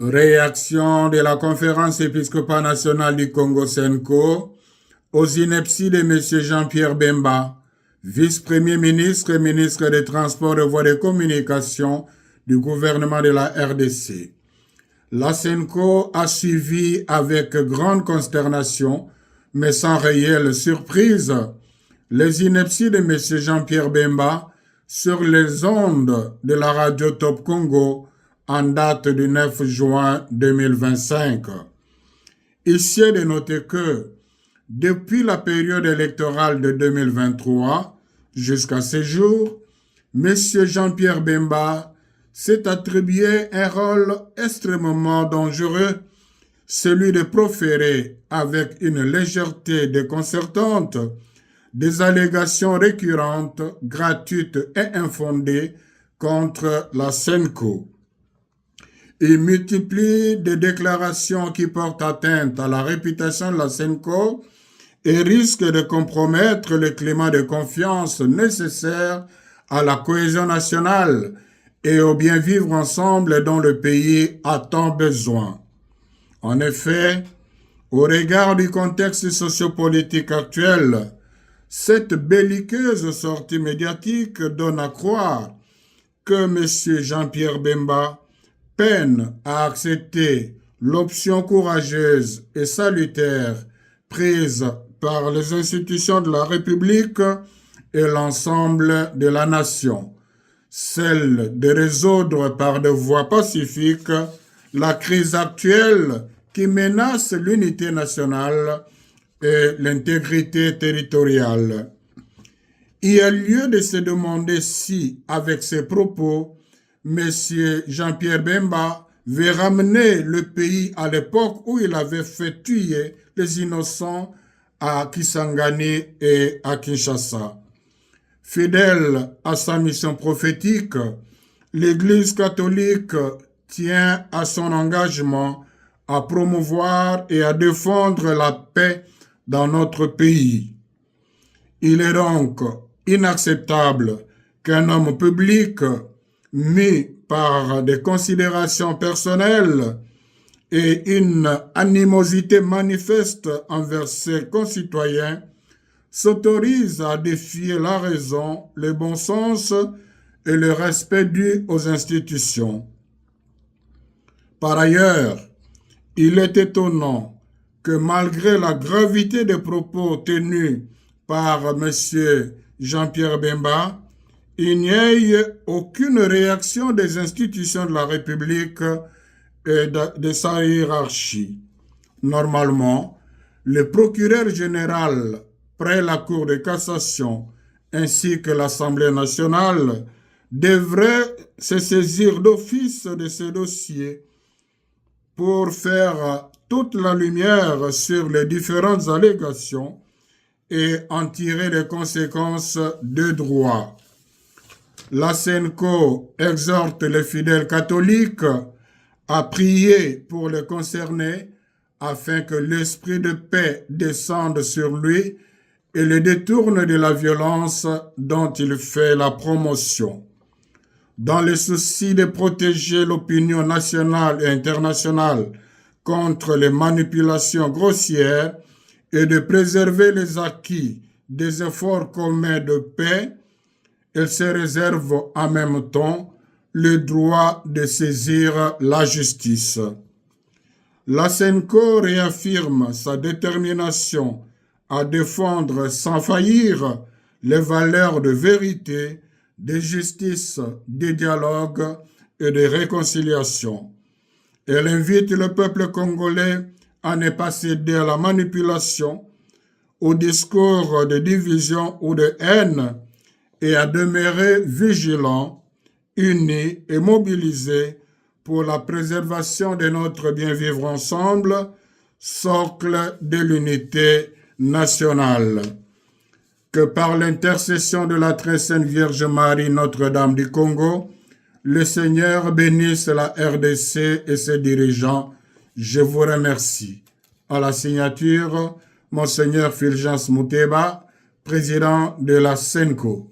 Réaction de la Conférence épiscopale nationale du Congo Senko aux inepties de M. Jean-Pierre Bemba, vice-premier ministre et ministre des Transports et Voies de Communication du gouvernement de la RDC. La Senko a suivi avec grande consternation, mais sans réelle surprise, les inepties de M. Jean-Pierre Bemba sur les ondes de la radio Top Congo en date du 9 juin 2025. Ici est de noter que, depuis la période électorale de 2023 jusqu'à ce jour, M. Jean-Pierre Bemba s'est attribué un rôle extrêmement dangereux, celui de proférer avec une légèreté déconcertante des allégations récurrentes, gratuites et infondées contre la Senko. Il multiplie des déclarations qui portent atteinte à la réputation de la Senko et risquent de compromettre le climat de confiance nécessaire à la cohésion nationale et au bien vivre ensemble dont le pays a tant besoin. En effet, au regard du contexte sociopolitique actuel, cette belliqueuse sortie médiatique donne à croire que M. Jean-Pierre Bemba peine à accepter l'option courageuse et salutaire prise par les institutions de la République et l'ensemble de la nation, celle de résoudre par des voies pacifiques la crise actuelle qui menace l'unité nationale et l'intégrité territoriale. Il y a lieu de se demander si, avec ces propos, M. Jean-Pierre Bemba veut ramener le pays à l'époque où il avait fait tuer les innocents à Kisangani et à Kinshasa. Fidèle à sa mission prophétique, l'Église catholique tient à son engagement à promouvoir et à défendre la paix dans notre pays. Il est donc inacceptable qu'un homme public, mis par des considérations personnelles et une animosité manifeste envers ses concitoyens, s'autorise à défier la raison, le bon sens et le respect dû aux institutions. Par ailleurs, il est étonnant que malgré la gravité des propos tenus par M. Jean-Pierre Bemba, il n'y ait aucune réaction des institutions de la République et de sa hiérarchie. Normalement, le procureur général, près la Cour de cassation, ainsi que l'Assemblée nationale, devraient se saisir d'office de ce dossier pour faire toute la lumière sur les différentes allégations et en tirer les conséquences de droit. La Senko exhorte les fidèles catholiques à prier pour les concernés afin que l'esprit de paix descende sur lui et le détourne de la violence dont il fait la promotion. Dans le souci de protéger l'opinion nationale et internationale contre les manipulations grossières et de préserver les acquis des efforts communs de paix, elle se réserve en même temps le droit de saisir la justice. La Senko réaffirme sa détermination à défendre sans faillir les valeurs de vérité, de justice, de dialogue et de réconciliation. Elle invite le peuple congolais à ne pas céder à la manipulation, au discours de division ou de haine et à demeurer vigilants, unis et mobilisés pour la préservation de notre bien-vivre ensemble, socle de l'unité nationale. Que par l'intercession de la très sainte Vierge Marie, Notre-Dame du Congo, le Seigneur bénisse la RDC et ses dirigeants. Je vous remercie. À la signature, Monseigneur Fulgence Mouteba, président de la Senko.